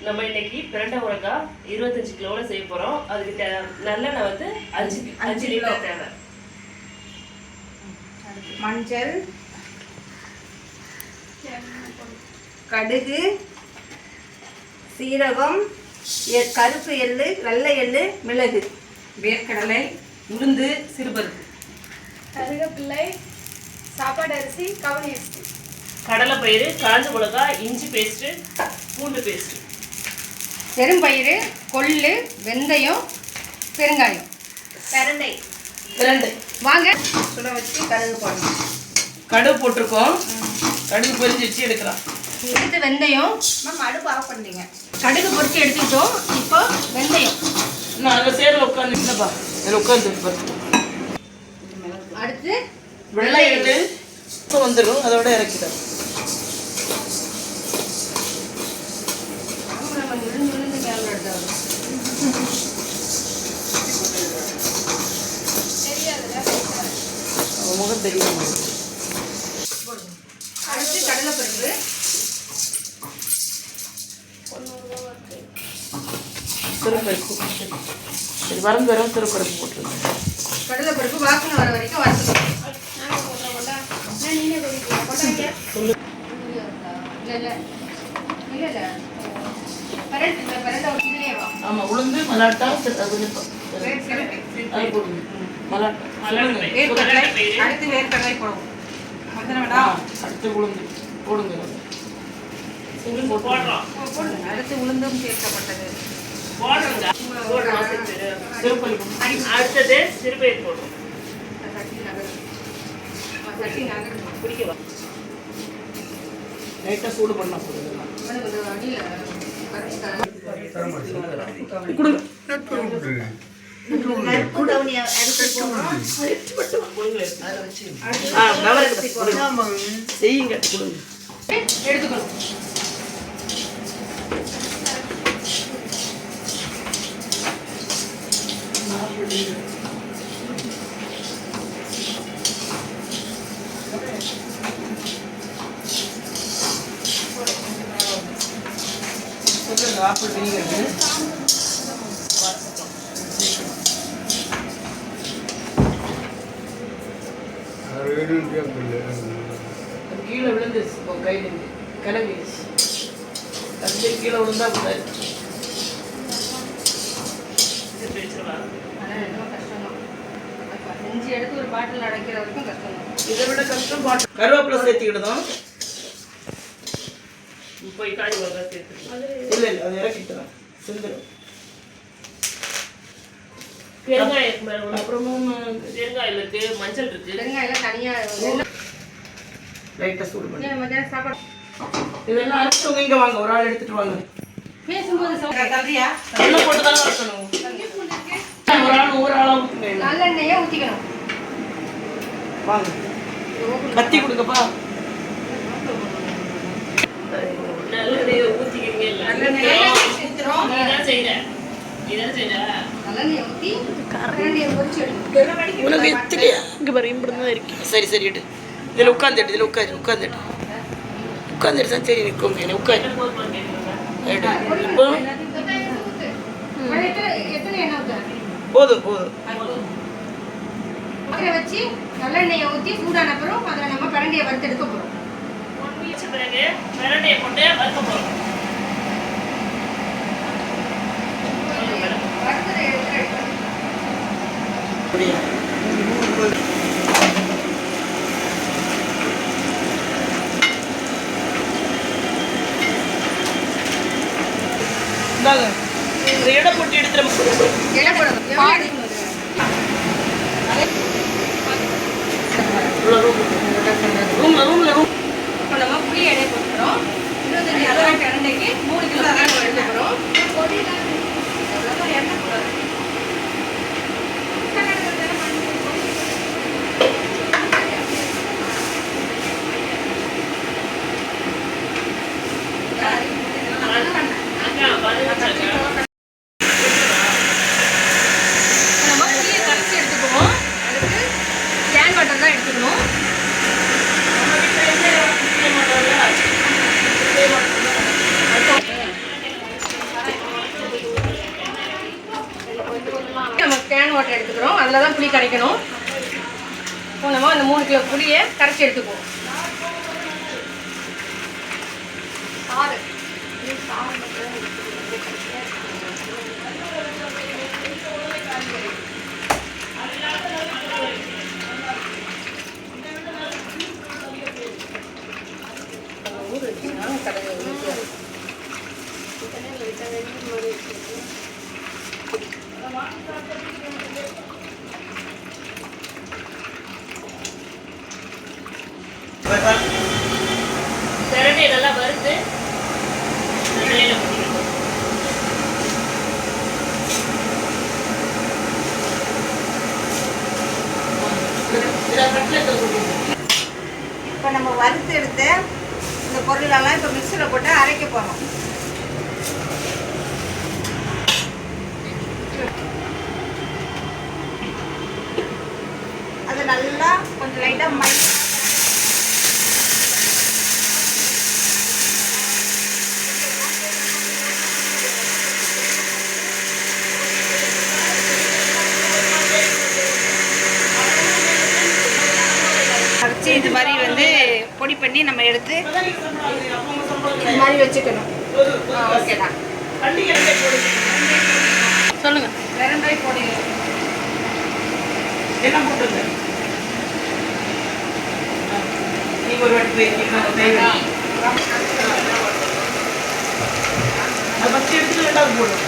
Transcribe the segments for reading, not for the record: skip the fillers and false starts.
நம்ம இன்னைக்கு பிரண்டை உலக்காய் 25 கிலோல செய்ய போறோம். அதுக்கு நல்லெண்ணெய் வந்து 5 லிட்டர் தேவை. மஞ்சள், கடுகு, சீரகம், கருப்பு எள்ளு, வெள்ளை எள்ளு, மிளகு, வேர்க்கடலை, உளுந்து, சிறுபருப்பு, கருவேப்பிலை, சாப்பாடு அரிசி, கவனி அரிசி, கடலைப்பயிறு, காஞ்ச மிளகாய், இஞ்சி பேஸ்ட், பூண்டு பேஸ்ட், பெரும்பயிறு, கொள்ளு, வெந்தயம், பெருங்காயம், பிரண்டை. வாங்க சுட வச்சு கடுகு போடணும். கடுகு போட்டிருக்கோம். கடுகு பொரிச்சு வச்சு எடுக்கலாம். எடுத்து வெந்தயம், மேம் அடுப்பு ஆஃப் பண்ணிட்டீங்க. கடுகு பொரிச்சு எடுத்துக்கிட்டோம். இப்போ வெந்தயம், நான் அதில் சேரில் உட்காந்துப்பா, இதில் உட்காந்து அடுத்து வெள்ளை எள்ளு இப்போ வந்துடும். அதோட இறக்கிடும். முகம் தெரியும். அடுத்து கடலைப்பருப்பு, சிறுபருப்பு. சரி, வறந்து வரும் சிறுபருப்பு போட்டுருங்க. கடலைப்பருப்பு வாசனை வர வரைக்கும் வறுத்துக்கணும். ஆமா, உளுந்து மலாட்டா அடுத்து வேர்க்கடலை போடுவோம். அடுத்து உளுந்து போடுங்க. அடுத்து உளுந்தும் சேர்க்கப்பட்டது. அடுத்தது சிறுபயிர் போடுவோம். பிடிக்கவா லைட்டாக சூடு பண்ண போடுங்க. செய்யுங்க, எடுத்துக்கணும். ஆப்பிள் வினிகர் கீழே விழுந்துருச்சு. கையில் கிளம்பிடுச்சு. அது கீழே விழுந்தா கூடாது. செஞ்சு எடுத்து ஒரு பாட்டில் அடைக்கிற வரைக்கும் கஷ்டம். இதை விட கஷ்டம் பாட்டு. கருவேப்பிலை சேர்த்துக்கிட்டதும் போய் காய் வகை சேர்த்து இல்லை அது இறக்கிட்டுதான் செஞ்சிடும். பெருங்காயம் அப்புறமும் பெருங்காயம் இருக்கு, மஞ்சள் இருக்கு. பெருங்காயம் தனியாக லைட்டாக சூடு பண்ணி மத்தியானம் சாப்பாடு இதெல்லாம் அரைச்சவங்க இங்கே வாங்க, ஒரு ஆள் எடுத்துட்டு வாங்க. பேசும்போது எண்ணெய் போட்டு தானே வளர்க்கணும். ஒரு ஆளாக ஊற்றுங்க. நல்லெண்ணெயை ஊற்றிக்கணும். வாங்க, கத்தி கொடுங்கப்பா. நல்லெண்ணெயை ஊற்றிக்கிறீங்க. உனக்கு எத்தனையா இங்கே பாரு, இப்படி தான் இருக்கு. சரி சரி, எடு. இதில் உட்காந்துட்டு, இதில் உட்காந்துட்டு தான் சரி நிற்கும். உட்காந்து எடு. இப்போ போதும் போதும். வச்சு நல்லெண்ணெயை ஊற்றி சூடான அப்புறம் அதில் நம்ம பிரண்டையை வறுத்து எடுக்க போகிறோம். பிறகு பிரண்டையை போட்டு வறுக்க போகிறோம். எடை போட்டு எடுத்துறோம். எடை போடணும். நம்ம புளி எடை போட்டுக்கிறோம். 25 கிலோ பிரண்டைக்கு 3 கிலோ எடுத்து போகிறோம். எண்ணெய் போடுறோம். நம்ம புளியை கரைச்சி எடுத்துக்குவோம். அதுக்கு கேன் வாட்டர் தான் எடுத்துக்கணும். அதில் தான் புளி கரைக்கணும். இப்போ நம்ம அந்த 3 கிலோ புளியை கரைச்சி எடுத்துக்குவோம். சாறு சாறு மட்டும் ஊர் வச்சுன்னா கடையில் ஊற்றியாரு. திரண்டு இதெல்லாம் வறுத்து இப்போ நம்ம வறுத்து எடுத்து இந்த பொருளெல்லாம் இப்போ மிக்சியில் போட்டு அரைக்க போகிறோம். அது நல்லா கொஞ்சம் லைட்டாக அரைச்சி இது மாதிரி வந்து பொடி பண்ணி நம்ம எடுத்து இது மாதிரி வச்சுக்கணும். ஓகேடா. சொல்லுங்கள். வெறுங்காய் பொடி என்ன போட்டுங்க நீ ஒரு வாட்டி அது ஃபஸ்ட்டு எடுத்து 2வது போடணும்.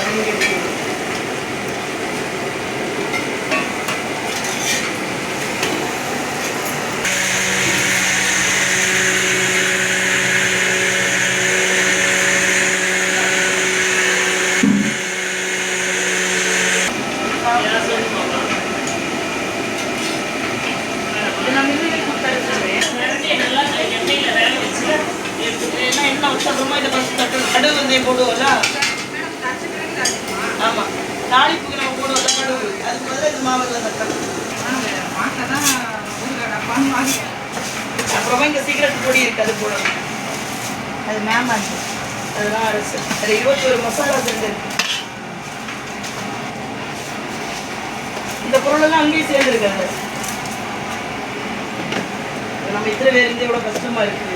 2 எடுத்து கடுகு வெந்தயம் போடுவோம்ல. ஆமாம், தாளிப்புக்கு நம்ம போடுவோம்ல கடுகு, அதுக்கு பதிலாக இது மாவெல்லாம் தட்டணும். அப்புறமா இங்கே சீக்கிரட் பொடி இருக்குது, அது போடணும். அது மேமாச்சு. அதெல்லாம் அரைச்சு அது 21 மசாலா சேர்ந்துருக்கு. இந்த பொருளெல்லாம் அங்கேயும் சேர்ந்துருக்காது. நம்ம இதில் வேறு எந்த எவ்வளோ கஷ்டமாக இருக்குது.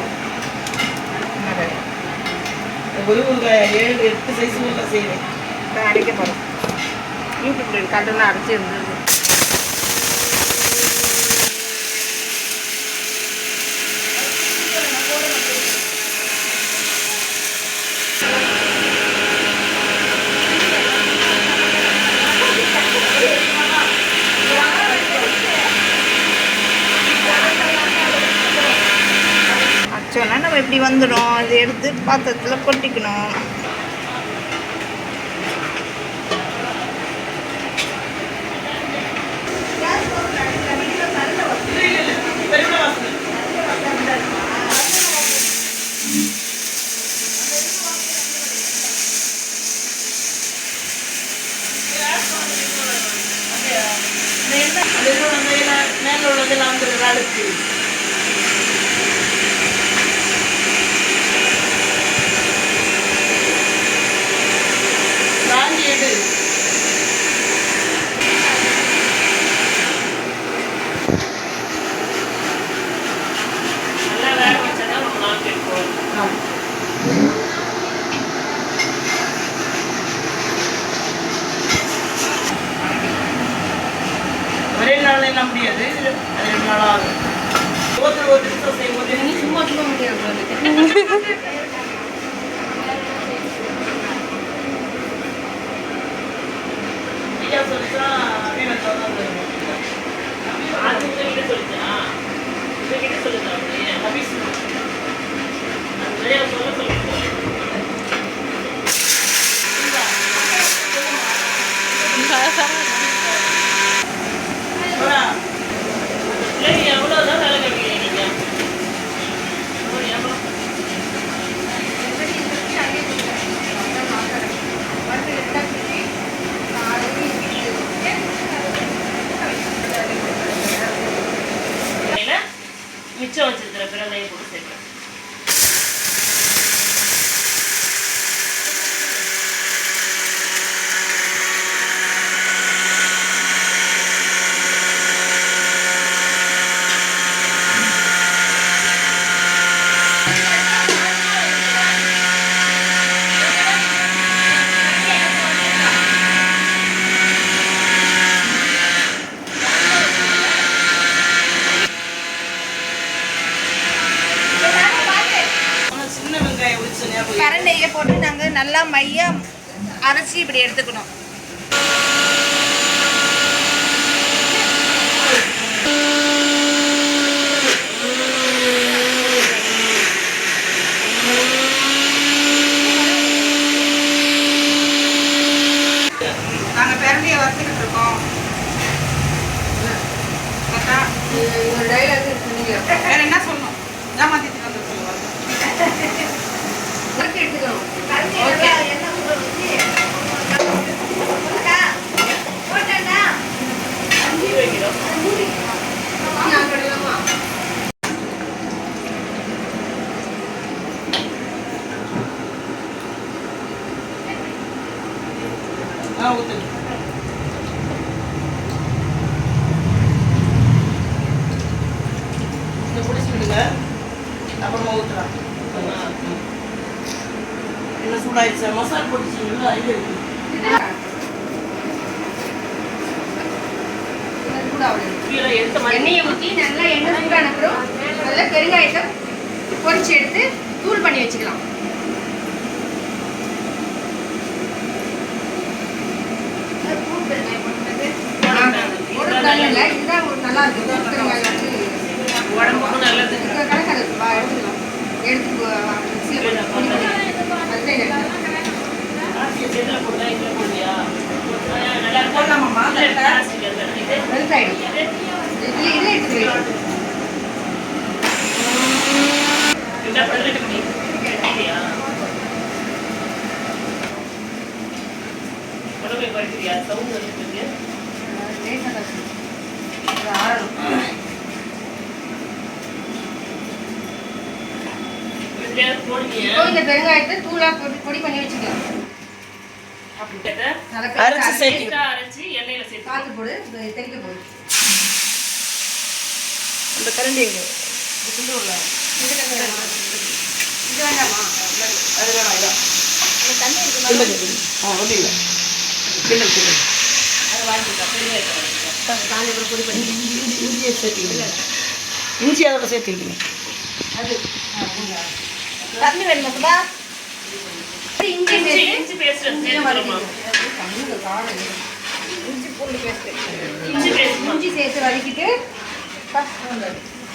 ஒரு 7-8 சைஸ் ஊரில் செய்வேன். அரைக்க போகிறோம். யூடியூப்ல கண்டெல்லாம் அரைச்சி இருந்தது. அரைச்சோன்னா நம்ம இப்படி வந்துடும். அதை எடுத்து பாத்திரத்தில் கொட்டிக்கணும். மேலே உள்ளதெல்லாம் வந்து அழுத்து வாங்கி எடு. நல்லா வேக வச்சாதான் நம்ம நாக்கு எடுப்போம். ஒரே நாள் என்ன முடியாது, அது 2 நாள் ஆகும். ஒரு நிமிஷம் செய்யும்போது சும்மா சொல்ல முடியாது. ஐயா சொல்லிச்சா அது உங்ககிட்ட சொல்லிச்சா உங்ககிட்ட சொல்லுங்க ஹபீஸ் அது நிறையா சொல்ல சொல்லுங்க. எவ்வளோதான் வேலை கட்டுறீங்க நீங்கள்? எவ்வளோ நெய்யை போட்டு நாங்கள் நல்லா மையம் அரைச்சி இப்படி எடுத்துக்கணும். நாங்கள் பிரண்டையை வறுத்துக்கிட்டு இருக்கோம். வேற என்ன சொல்லணும்? ஏமாத்திட்டு வந்து எடுத்துக்கணும். அப்புறமா ஊற்றுலாம். என்ன சூடாயிடுச்சு? மசாலா போட்டுச்சிங்களா? இது எண்ணெயை ஊற்றி நல்லா எண்ணெய் சூடான அப்புறம் நல்லா பெருங்காயத்தை பொரிச்சு எடுத்து தூள் பண்ணி வச்சுக்கலாம். இதுதான் நல்லா இருக்கும். பெருங்காயம் உடம்புக்கும் நல்லது. இந்த பெருங்காயத்தை தூளா பொடி பண்ணி வச்சுக்கலாம். அரைச்சி எண்ணெயில சேர்த்து காத்து போடு, தெளிக்க போடு. அந்த கரண்டி எங்க இது வேண்டாமா? அது வேணாம். இதான் தண்ணி இருக்கு. ஒன்றும் இல்லை. கிண்டல் கிண்டல் அதை வாங்கிக்கலாம். பெருங்காயத்தை பொடி பண்ணி இஞ்சியை சேர்த்துக்கிடுங்க. இஞ்சி அதோட சேர்த்துக்கிடுங்க. அது தண்ணி வேணுமா? இஞ்சி இஞ்சி பேஸ்ட் இஞ்சி சேர்த்து வதக்கிட்டு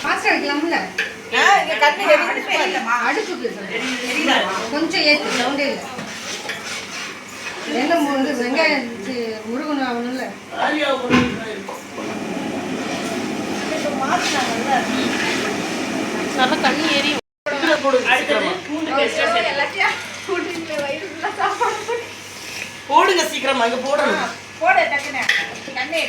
ஃபாஸ்ட்டாக வைக்கலாம்ல. அடுப்புக்கு கொஞ்சம் ஏற்று சவுண்டே இல்லை. எண்ணெய் வந்து வெங்காயம் முருகணும் ஆகணும்ல. நல்லா தண்ணி எரியும். போடுங்க சீக்கிரமா, இங்க போடணும். போட டக்குன்னு கண்ணே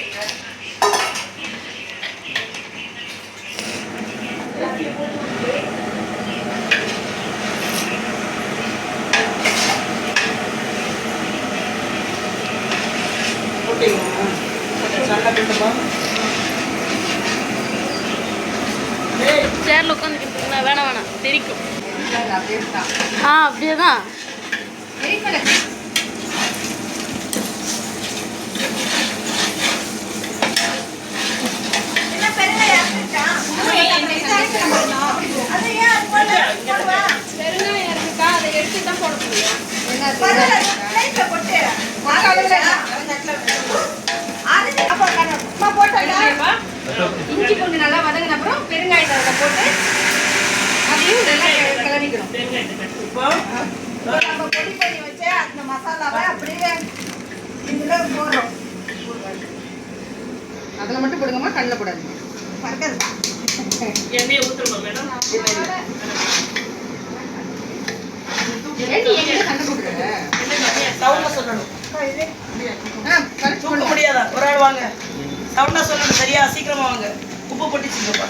சேர்ல உட்காந்துக்கிட்டு வேணாம் வேணாம் தெரிக்கும். அப்படியே தான். பெருங்காயம் இருக்குக்கா, அதை எடுத்து தான் போட முடியும். இஞ்சி பூண்டு நல்லா வதங்கின அப்புறம் பெருங்காயத்தை அதில் போட்டு அதையும் நல்லா கிளறிக்கிறோம். இப்போ நம்ம பொடி பண்ணி வச்சு அந்த மசாலாவை அப்படியே இதுல போடுறோம். அதில் மட்டும் போடுங்கம்மா, கண்ணில் போடாதீங்க. எண்ணெயை ஊற்றுமா மேடம்? கண்ணை போட்டுருங்க. சவுண்டா சொல்லணும். கரைச்சி தூக்க முடியாதா? ஒரு ஆள் வாங்க. சவுண்டா சொல்லணும். சரியா? சீக்கிரமா வாங்க. உப்பு போட்டுச்சுங்கப்பா.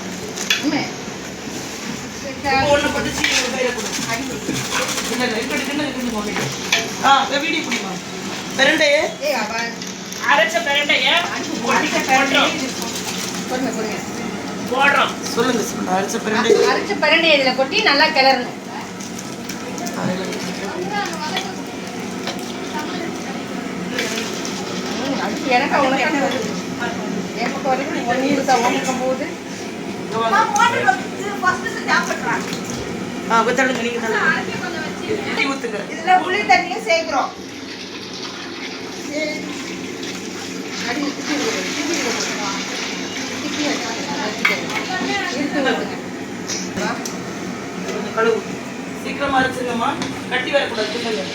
ஒன்று போட்டுச்சு கையில் கொடுங்க. இல்லை இல்லை இப்படி கிண்ணு போட்டு. வீடியோ பிடிமா. பிரண்டையே அரைச்ச பிரண்டையை போடுறோம். சொல்லுங்க சொல்லுங்க. அரைச்ச பிரண்டையை இதில் கொட்டி நல்லா கிளறணும். எனக்கு எனக்கு வரைக்கும் ஒன்று சமைக்கும் போது தள்ளுங்க. நீங்கள் தள்ளுங்க. டீ ஊற்றுங்க. இதுல புளி தண்ணியும் சேர்க்கிறோம். அடி திப்பி கழுவு சீக்கிரமா அரைச்சுங்கம்மா, கட்டி வரக்கூடாது. சொல்லுங்க.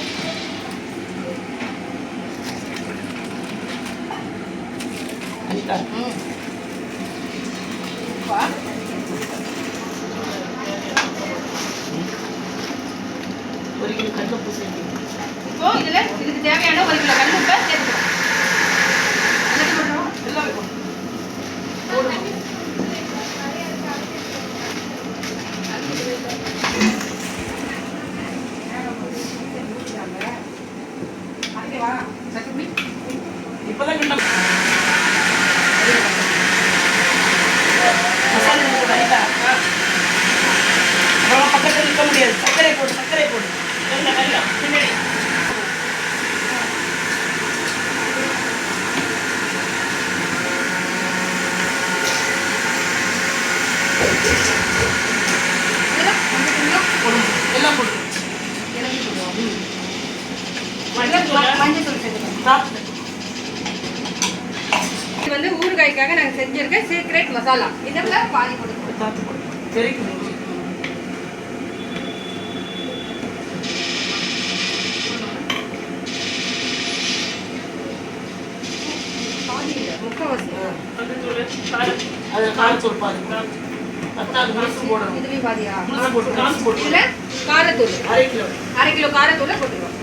அனிதா ஒரு கிலோ கருவேப்பிலை சேர்த்து. இப்போ இதுல இதுக்கு தேவையான 1 கிலோ கல்லுப்பை சேர்த்துக்கிறோம். எல்லாமே போடுங்க. இப்பதான் கிண்ட அப்புறம் பக்கத்தில் இருக்க முடியாது. சர்க்கரை போடு, சர்க்கரை போடு. பின்னாடி எல்லாம் போடு. மஞ்சள் சேர்த்துக்கிறோம். இது வந்து ஊறுகாய்க்காக நாங்க செஞ்சிருக்க சீக்ரெட் மசாலா. இதுல பாதி போடுறோம். தாத்து போடு. தெரிக்கும். முக்காவாசி அது காரத்தூள் பாரு. பத்தாவது முழுசும் போடணும். இதுலயும் பாதியா? முழுசு போட்டு காசு போட்டு இதுல காரத்தூள் 1/2 கிலோ. 1/2 கிலோ காரத்தூளை போட்டுருவோம்.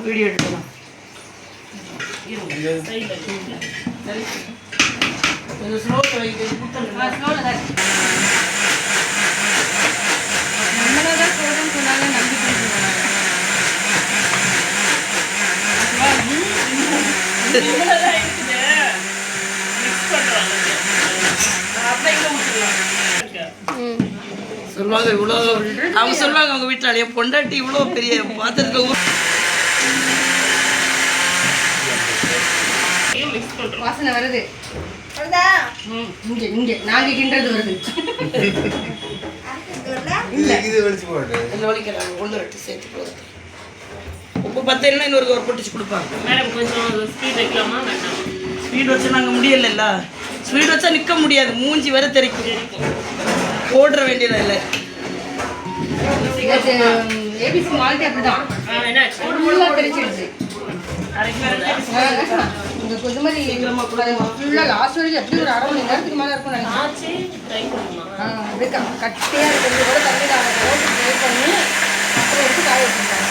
வீடியோ எடுக்கலாம். கொஞ்சம் ஸ்லோவில் வைக்க ஸ்லோல தான் இருக்கு. நம்மளதான் போதும்னு சொன்னாங்க, நம்பிக்கை சொன்னாங்க. சொல்லுவாங்க இவ்வளோ, அவங்க சொல்லுவாங்க அவங்க வீட்டில் என் பொண்டாட்டி இவ்வளோ பெரிய பாத்திரத்தில் வாசனை வருது. வருதா? இங்க இங்க நாங்க கிண்டது வருது. இது வெளிச்சு போட்டு இந்த வலிக்கிறாங்க. 1 சேர்த்து போகிறது. உப்பு பத்தலைன்னா இன்னொரு ஒரு பொட்டிச்சு கொடுப்பாங்க. மேடம் கொஞ்சம் ஸ்பீட் வைக்கலாமா வேண்டாம்? ஸ்பீட் வச்சா நாங்கள் முடியலைல்ல. ஸ்பீட் வச்சா நிற்க முடியாது. மூஞ்சி வர தெரிக்கும். ஓடுற வேண்டியதா இல்லை. ஏபிசி மால்ட்டி அப்படிதான் என்னாச்சு? ஃபுல்லா தெரிச்சிடுச்சு. இந்த கொத்தமல்லி ஃபுல்லா லாஸ்ட் வரைக்கும் எப்படி ஒரு 1/2 மணி நேரத்துக்கு மேலே இருக்கும் நினைக்கிறேன். ஆச்சு ட்ரை பண்ணுமா? அப்படியே கட்டியாக இருக்கிறது கூட தண்ணியில் போட்டு ட்ரை பண்ணி அப்புறம் எடுத்து காய வச்சுருக்காங்க.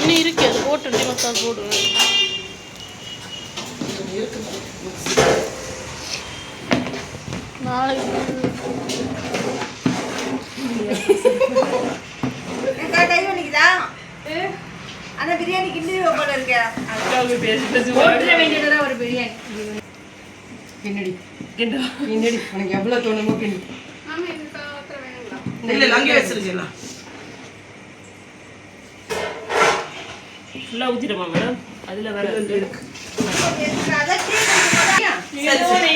இன்னும் இருக்கு, அது போட்டு மசாலா போடுவேன். நாளைக்கு கை வலிக்குதா? அந்த பிரியாணி கிண்டி போல இருக்க. போட்டுற வேண்டியதுதான் ஒரு பிரியாணி. கிண்ணடி கிண்ணடி உனக்கு எவ்வளோ தோணுமோ கிண்டி. இல்லை அங்கே வச்சிருக்கீங்களா? ஃபுல்லாக ஊற்றிடுமா மேடம்? அதில் வேற அதற்கு சரி சரி.